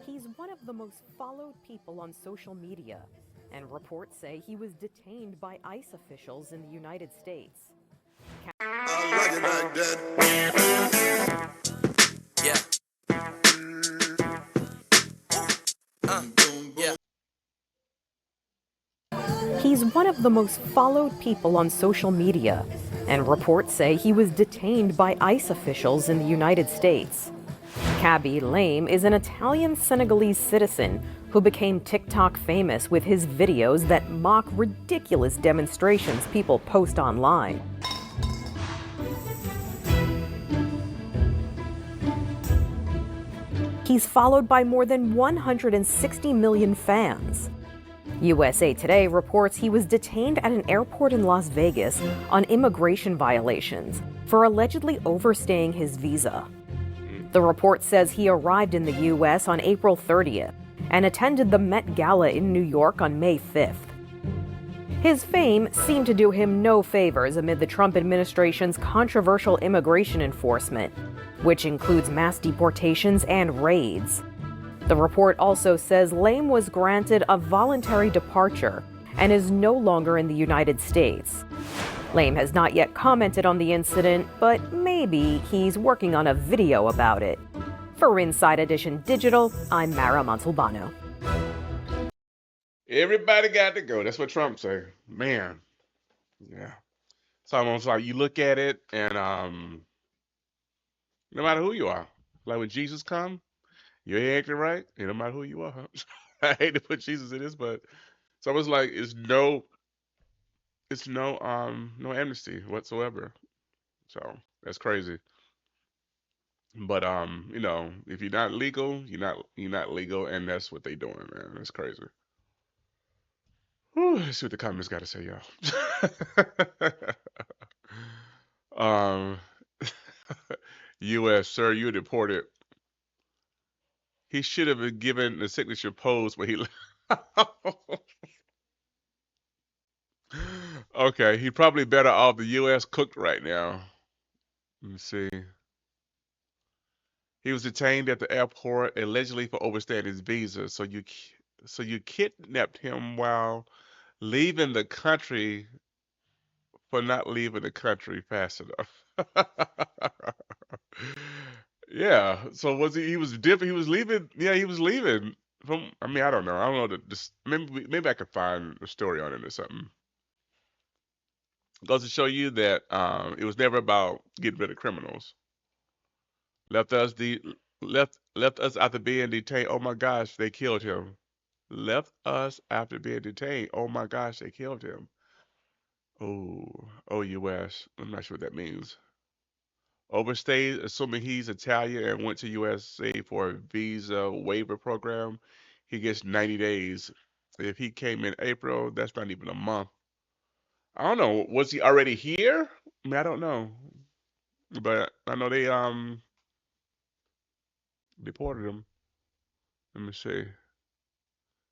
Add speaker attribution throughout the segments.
Speaker 1: He's one of the most followed people on social media, and reports say he was detained by ICE officials in the United States.
Speaker 2: I like it like that.
Speaker 3: Yeah. Yeah.
Speaker 1: He's one of the most followed people on social media, and reports say he was detained by ICE officials in the United States. Khaby is an Italian-Senegalese citizen who became TikTok famous with his videos that mock ridiculous demonstrations people post online. He's followed by more than 160 million fans. USA Today reports he was detained at an airport in Las Vegas on immigration violations for allegedly overstaying his visa. The report says he arrived in the U.S. on April 30th and attended the Met Gala in New York on May 5th. His fame seemed to do him no favors amid the Trump administration's controversial immigration enforcement, which includes mass deportations and raids. The report also says Lame was granted a voluntary departure and is no longer in the United States. Lame has not yet commented on the incident, but maybe he's working on a video about it. For Inside Edition Digital, I'm Mara Montalbano.
Speaker 2: Everybody got to go. That's what Trump say. Man. Yeah. It's almost like you look at it and no matter who you are, like when Jesus come, you ain't acting right, and no matter who you are. I hate to put Jesus in this, but it's almost like it's no no amnesty whatsoever. So that's crazy. But if you're not legal, you're not legal, and that's what they doing, man. That's crazy. Whew, let's see what the comments got to say, y'all. U.S. Sir, you deported. He should have been given the signature pose where he. Okay, he probably better off the U.S. cooked right now. Let me see. He was detained at the airport allegedly for overstaying his visa. So you kidnapped him while leaving the country for not leaving the country fast enough. Yeah. So was he was different? He was leaving. Yeah, he was leaving from. I mean, I don't know. I don't know. Maybe I could find a story on it or something. Goes to show you that it was never about getting rid of criminals. Left us left us after being detained. Oh my gosh, they killed him. Left us after being detained. Oh my gosh, they killed him. Oh, U.S. I'm not sure what that means. Overstayed, assuming he's Italian and went to USA for a visa waiver program, he gets 90 days. If he came in April, that's not even a month. I don't know. Was he already here? I mean, I don't know. But I know they deported him. Let me see.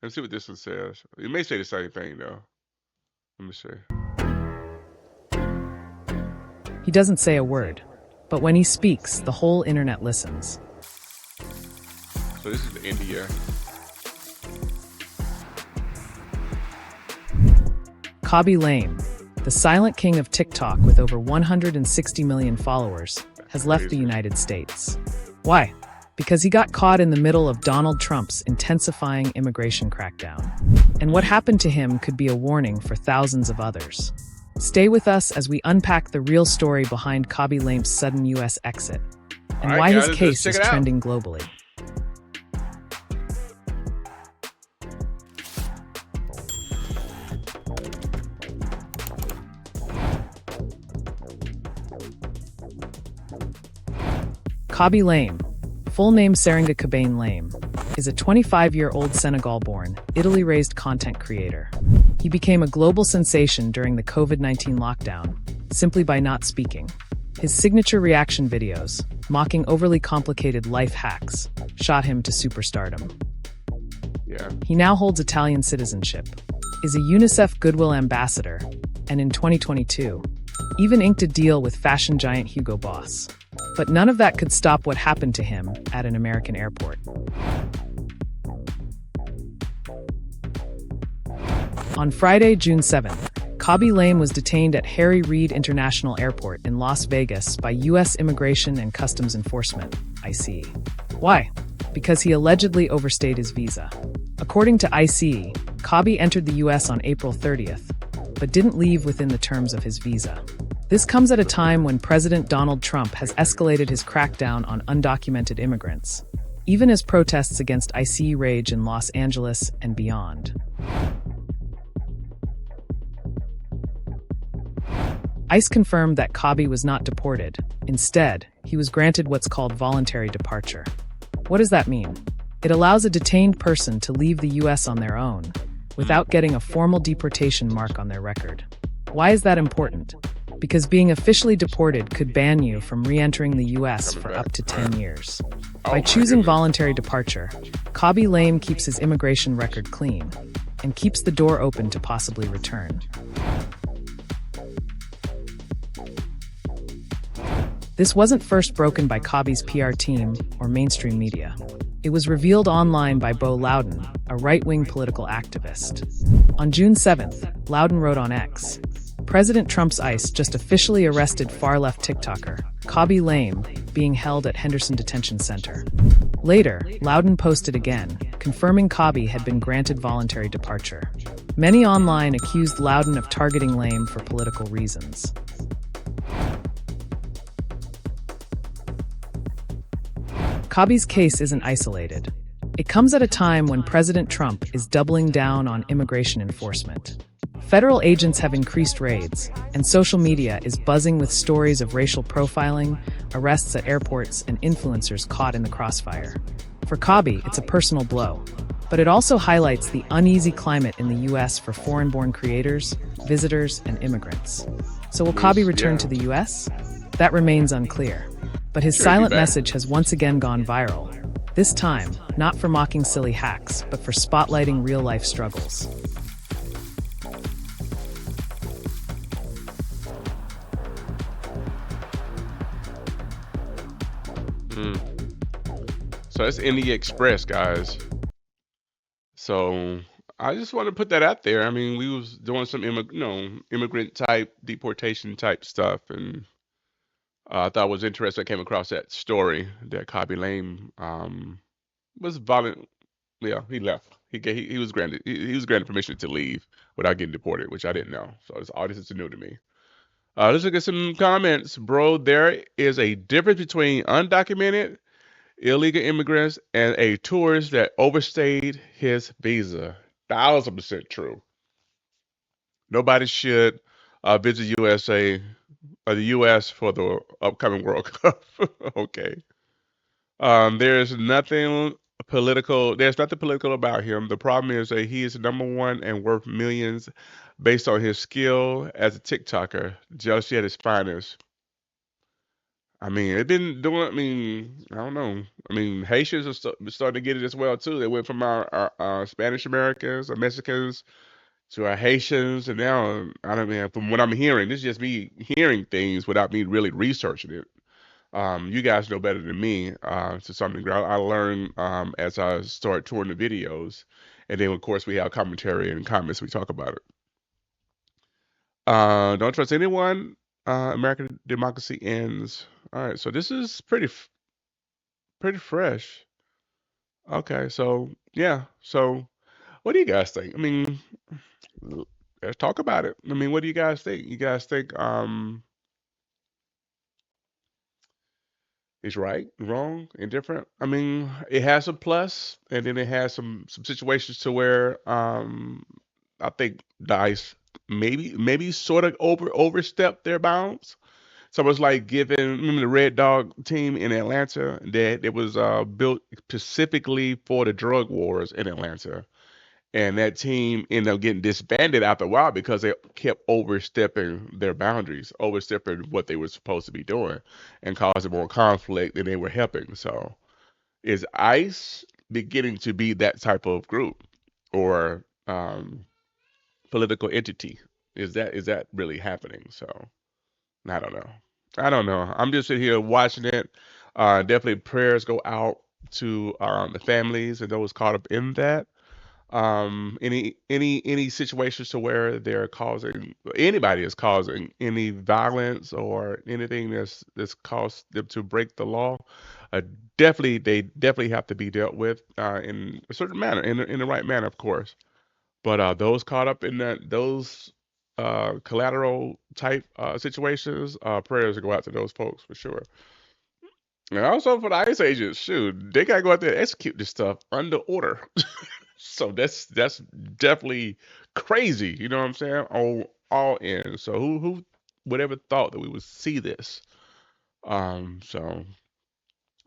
Speaker 2: Let's see what this one says. It may say the same thing though. Let me see.
Speaker 4: He doesn't say a word, but when he speaks, the whole internet listens.
Speaker 2: So this is India.
Speaker 4: Khaby, the silent king of TikTok with over 160 million followers, has left the United States. Why? Because he got caught in the middle of Donald Trump's intensifying immigration crackdown. And what happened to him could be a warning for thousands of others. Stay with us as we unpack the real story behind Khaby Lame's sudden U.S. exit, and why his case is trending globally. Khaby Lame, full name Seringa Kabane Lame, is a 25-year-old Senegal-born, Italy-raised content creator. He became a global sensation during the COVID-19 lockdown, simply by not speaking. His signature reaction videos, mocking overly complicated life hacks, shot him to superstardom.
Speaker 2: Yeah.
Speaker 4: He now holds Italian citizenship, is a UNICEF Goodwill Ambassador, and in 2022, even inked a deal with fashion giant Hugo Boss. But none of that could stop what happened to him at an American airport. On Friday, June 7th, Khaby Lame was detained at Harry Reid International Airport in Las Vegas by U.S. Immigration and Customs Enforcement, ICE. Why? Because he allegedly overstayed his visa. According to ICE, Khaby entered the U.S. on April 30th, but didn't leave within the terms of his visa. This comes at a time when President Donald Trump has escalated his crackdown on undocumented immigrants, even as protests against ICE rage in Los Angeles and beyond. ICE confirmed that Khaby was not deported. Instead, he was granted what's called voluntary departure. What does that mean? It allows a detained person to leave the U.S. on their own, without getting a formal deportation mark on their record. Why is that important? Because being officially deported could ban you from re-entering the U.S. for up to 10 years. By choosing voluntary departure, Khaby Lame keeps his immigration record clean and keeps the door open to possibly return. This wasn't first broken by Khaby's PR team or mainstream media. It was revealed online by Bo Loudon, a right-wing political activist. On June 7th, Loudon wrote on X, President Trump's ICE just officially arrested far-left TikToker, Khaby Lame, being held at Henderson Detention Center. Later, Loudon posted again, confirming Khaby had been granted voluntary departure. Many online accused Loudon of targeting Lame for political reasons. Khaby's case isn't isolated. It comes at a time when President Trump is doubling down on immigration enforcement. Federal agents have increased raids, and social media is buzzing with stories of racial profiling, arrests at airports, and influencers caught in the crossfire. For Khaby, it's a personal blow, but it also highlights the uneasy climate in the U.S. for foreign-born creators, visitors, and immigrants. So will Khaby return to the U.S.? That remains unclear. But his silent message has once again gone viral. This time, not for mocking silly hacks, but for spotlighting real-life struggles.
Speaker 2: So that's India Express, guys. So I just want to put that out there. I mean, we was doing some immigrant type, deportation type stuff, and I thought it was interesting. I came across that story that Khaby Lame was violent. Yeah, he left. He was granted he was granted permission to leave without getting deported, which I didn't know. So all this is new to me. Let's look at some comments, bro. There is a difference between undocumented illegal immigrants and a tourist that overstayed his visa. 1000% true. Nobody should visit USA or the U.S. for the upcoming World Cup. Okay. There's nothing political. There's nothing political about him. The problem is that he is number one and worth millions based on his skill as a TikToker. Jealousy at its finest. I mean, it didn't do it. I mean, I don't know. I mean, Haitians are starting to get it as well too. They went from our Spanish Americans or Mexicans to our Haitians, and now I don't mean from what I'm hearing. This is just me hearing things without me really researching it. You guys know better than me to some degree. I learned as I start touring the videos, and then of course we have commentary and comments. We talk about it. Don't trust anyone. American democracy ends. All right, so this is pretty fresh. Okay, so yeah. So what do you guys think? I mean, let's talk about it. I mean, what do you guys think? You guys think it's right, wrong, indifferent? I mean, it has a plus, and then it has some situations to where I think Dice maybe sort of overstepped their bounds. So it's like giving, remember the Red Dog team in Atlanta that it was built specifically for the drug wars in Atlanta. And that team ended up getting disbanded after a while because they kept overstepping their boundaries, overstepping what they were supposed to be doing and causing more conflict than they were helping. So is ICE beginning to be that type of group or political entity? Is that really happening? So I don't know. I don't know. I'm just sitting here watching it. Definitely prayers go out to the families and those caught up in that. Any situations to where they're causing anybody is causing any violence or anything that's caused them to break the law, uh, they definitely have to be dealt with in a certain manner, in the right manner, of course. But those caught up in those collateral type situations, prayers go out to those folks for sure. And also for the ICE agents, shoot, they gotta go out there and execute this stuff under order. So that's definitely crazy. You know what I'm saying? All in. So who would ever thought that we would see this? So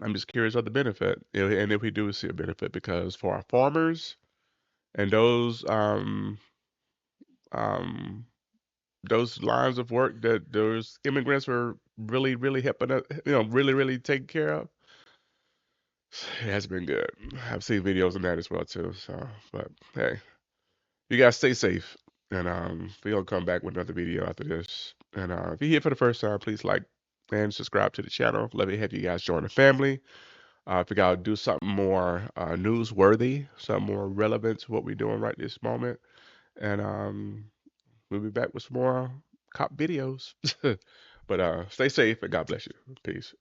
Speaker 2: I'm just curious of the benefit, and if we do see a benefit, because for our farmers and um those lines of work that those immigrants were really helping us, really taking care of, it has been good. I've seen videos on that as well too. So, but hey, you guys stay safe, and we're gonna come back with another video after this. And if you're here for the first time, please like and subscribe to the channel. Love to have you guys join the family. If we gotta do something more newsworthy, something more relevant to what we're doing right this moment, and we'll be back with some more cop videos. But stay safe and God bless you. Peace.